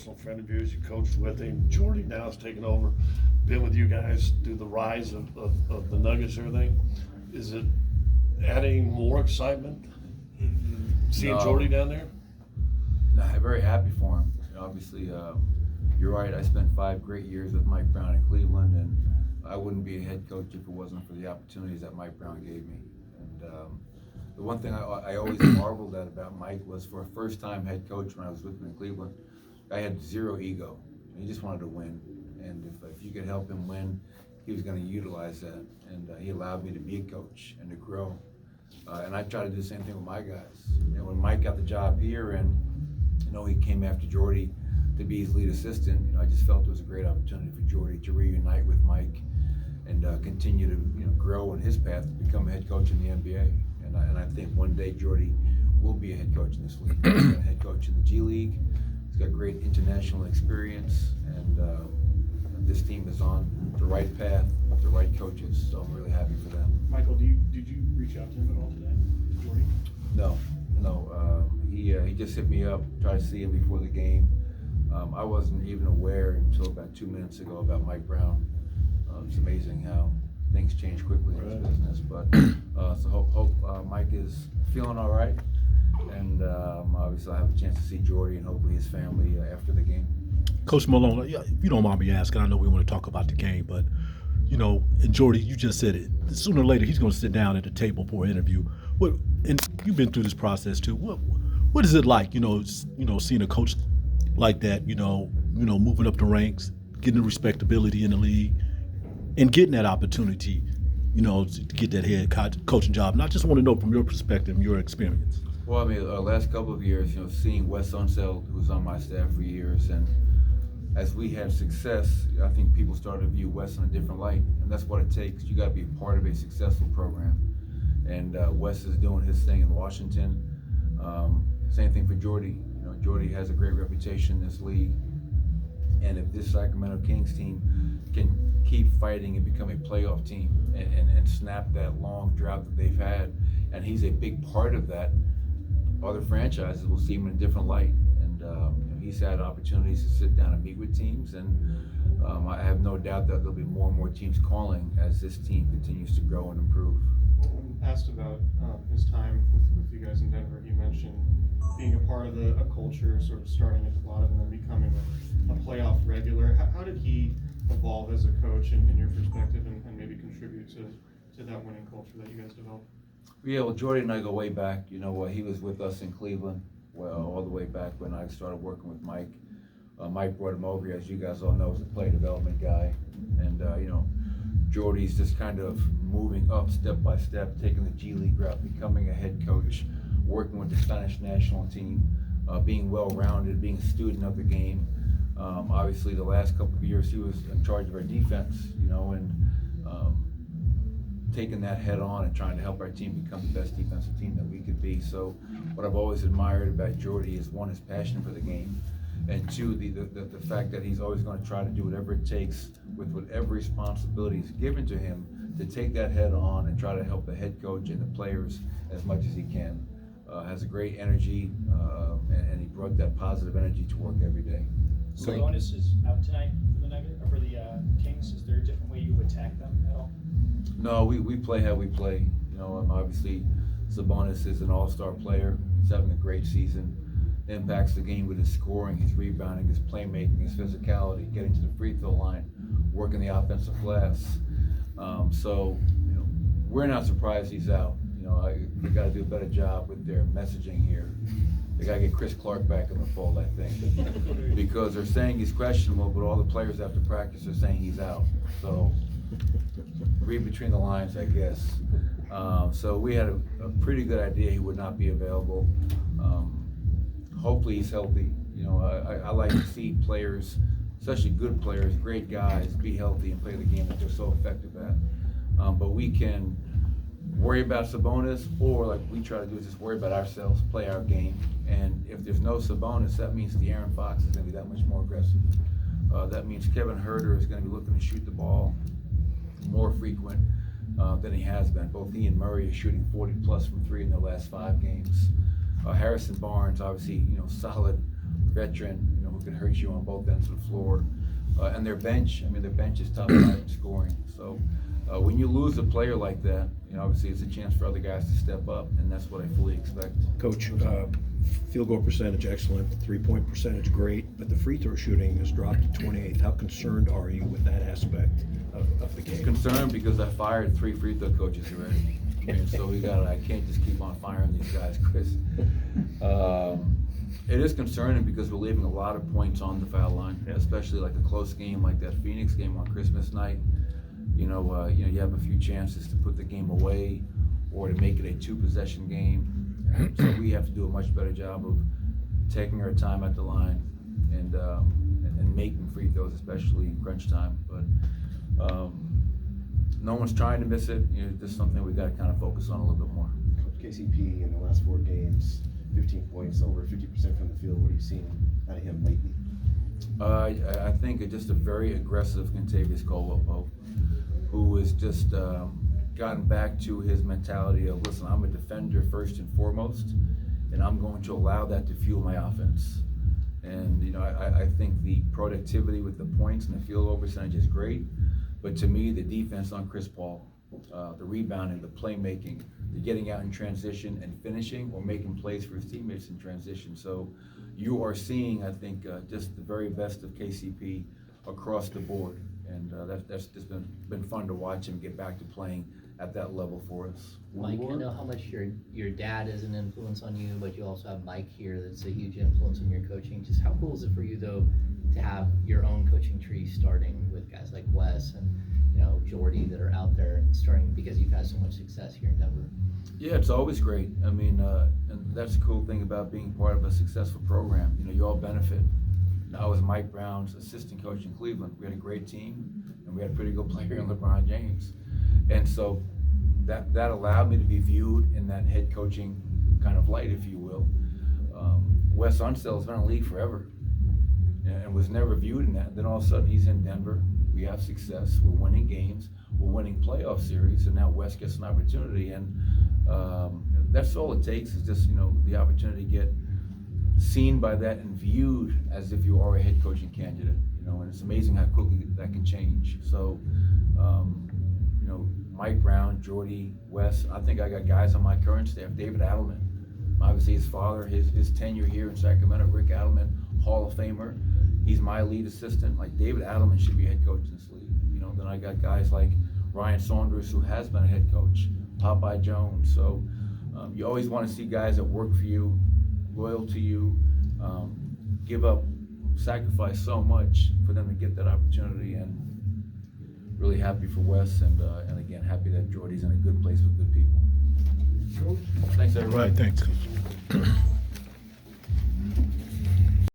personal friend of yours. You coached with him. Jordi now has taken over, been with you guys through the rise of the Nuggets and everything. Is it adding more excitement seeing Jordi down there? No, I'm very happy for him. Obviously, you're right. I spent 5 great years with Mike Brown in Cleveland, and I wouldn't be a head coach if it wasn't for the opportunities that Mike Brown gave me. And the one thing I always marveled at about Mike was, for a first-time head coach when I was with him in Cleveland, I had zero ego. He just wanted to win, and if you could help him win, he was going to utilize that. And he allowed me to be a coach and to grow. And I try to do the same thing with my guys. When Mike got the job here, and he came after Jordi to be his lead assistant, I just felt it was a great opportunity for Jordi to reunite with Mike and continue to grow in his path to become a head coach in the NBA. And I think one day Jordi will be a head coach in this league. He's been a head coach in the G League. He's got great international experience, and this team is on the right path with the right coaches. So I'm really happy for them. Michael, did you reach out to him at all today, Jordi? No. He just hit me up, tried to see him before the game. I wasn't even aware until about 2 minutes ago about Mike Brown. It's amazing how things change quickly in this business. But so hope Mike is feeling all right, and obviously I'll have a chance to see Jordi and hopefully his family after the game. Coach Malone, if you don't mind me asking, I know we want to talk about the game, but and Jordi, you just said it. Sooner or later, he's going to sit down at the table for an interview. And you've been through this process too. What is it like, seeing a coach like that, moving up the ranks, getting the respectability in the league, and getting that opportunity, to get that head coaching job? And I just want to know from your perspective, your experience. Well, I mean, last couple of years, seeing Wes Unseld, who was on my staff for years, and as we had success, I think people started to view Wes in a different light, and that's what it takes. You got to be a part of a successful program, and Wes is doing his thing in Washington. Same thing for Jordi. Jordi has a great reputation in this league, and if this Sacramento Kings team can keep fighting and become a playoff team and snap that long drought that they've had, and he's a big part of that, other franchises will see him in a different light. And he's had opportunities to sit down and meet with teams, and I have no doubt that there'll be more and more teams calling as this team continues to grow and improve. When asked about his time with you guys in Denver, he mentioned being a part of a culture, sort of starting at the bottom and then becoming a playoff regular. How did he evolve as a coach in your perspective, and maybe contribute to that winning culture that you guys developed? Yeah, well, Jordi and I go way back. He was with us in Cleveland, all the way back when I started working with Mike. Mike brought him over, as you guys all know, as a player development guy. And, Jordi's just kind of moving up step by step, taking the G League route, becoming a head coach, working with the Spanish national team, being well-rounded, being a student of the game. Obviously, the last couple of years, he was in charge of our defense, and taking that head on and trying to help our team become the best defensive team that we could be. So what I've always admired about Jordi is, one, his passion for the game, and two, the fact that he's always going to try to do whatever it takes with whatever responsibility is given to him to take that head on and try to help the head coach and the players as much as he can. Has a great energy, and he brought that positive energy to work every day. Sabonis is out tonight for the Kings. Is there a different way you attack them at all? No, we play how we play. Obviously, Sabonis is an all-star player. He's having a great season. Impacts the game with his scoring, his rebounding, his playmaking, his physicality, getting to the free throw line, working the offensive glass. So we're not surprised he's out. They got to do a better job with their messaging here. They got to get Chris Clark back in the fold, I think, because they're saying he's questionable, but all the players after practice are saying he's out. So read between the lines, I guess. So we had a pretty good idea he would not be available. Hopefully he's healthy. I like to see players, especially good players, great guys, be healthy and play the game that they're so effective at. But we can worry about Sabonis, or like we try to do is just worry about ourselves, play our game. And if there's no Sabonis, that means De'Aaron Fox is going to be that much more aggressive. That means Kevin Huerter is going to be looking to shoot the ball more frequent than he has been. Both he and Murray are shooting 40 plus from three in their last 5 games. Harrison Barnes, obviously, solid veteran, who could hurt you on both ends of the floor. And their bench is top 5 in scoring. So when you lose a player like that, obviously it's a chance for other guys to step up, and that's what I fully expect. Coach, field goal percentage excellent, 3-point percentage great, but the free throw shooting has dropped to 28th. How concerned are you with that aspect of the game? Concerned because I fired 3 free throw coaches already. So I can't just keep on firing these guys, Chris. It is concerning because we're leaving a lot of points on the foul line, especially like a close game like that Phoenix game on Christmas night. You have a few chances to put the game away or to make it a 2-possession game. And so we have to do a much better job of taking our time at the line and making free throws, especially in crunch time. But no one's trying to miss it. Just something we got to kind of focus on a little bit more. Coach, KCP in the last 4 games, 15 points, over 50% from the field. What are you seeing out of him lately? I think just a very aggressive Contavious Caldwell-Pope, who has just gotten back to his mentality of, listen, I'm a defender first and foremost, and I'm going to allow that to fuel my offense. And I think the productivity with the points and the field goal percentage is great, but to me, the defense on Chris Paul, the rebounding, the playmaking, the getting out in transition and finishing or making plays for his teammates in transition. So you are seeing, I think, just the very best of KCP across the board. And that's just been fun to watch him get back to playing at that level for us. Mike, I know how much your dad is an influence on you, but you also have Mike here that's a huge influence on your coaching. Just how cool is it for you, though, to have your own coaching tree starting with guys like Wes and Jordi that are out there and starting because you've had so much success here in Denver? Yeah, it's always great. I mean, and that's the cool thing about being part of a successful program. You all benefit. I was Mike Brown's assistant coach in Cleveland. We had a great team, and we had a pretty good player in LeBron James. And so that allowed me to be viewed in that head coaching kind of light, if you will. Wes Unseld has been in the league forever and was never viewed in that. Then all of a sudden he's in Denver. We have success. We're winning games. We're winning playoff series, and now Wes gets an opportunity. And that's all it takes is just the opportunity to get seen by that and viewed as if you are a head coaching candidate. And it's amazing how quickly that can change. So, Mike Brown, Jordi, Wes. I think I got guys on my current staff. David Adelman, obviously his father, his tenure here in Sacramento. Rick Adelman, Hall of Famer. He's my lead assistant. Like David Adelman should be a head coach in this league. Then I got guys like Ryan Saunders, who has been a head coach, Popeye Jones. So you always want to see guys that work for you, loyal to you, give up, sacrifice so much for them to get that opportunity. And really happy for Wes, and again, happy that Jordy's in a good place with good people. Thanks, everybody. Right, thanks, Coach.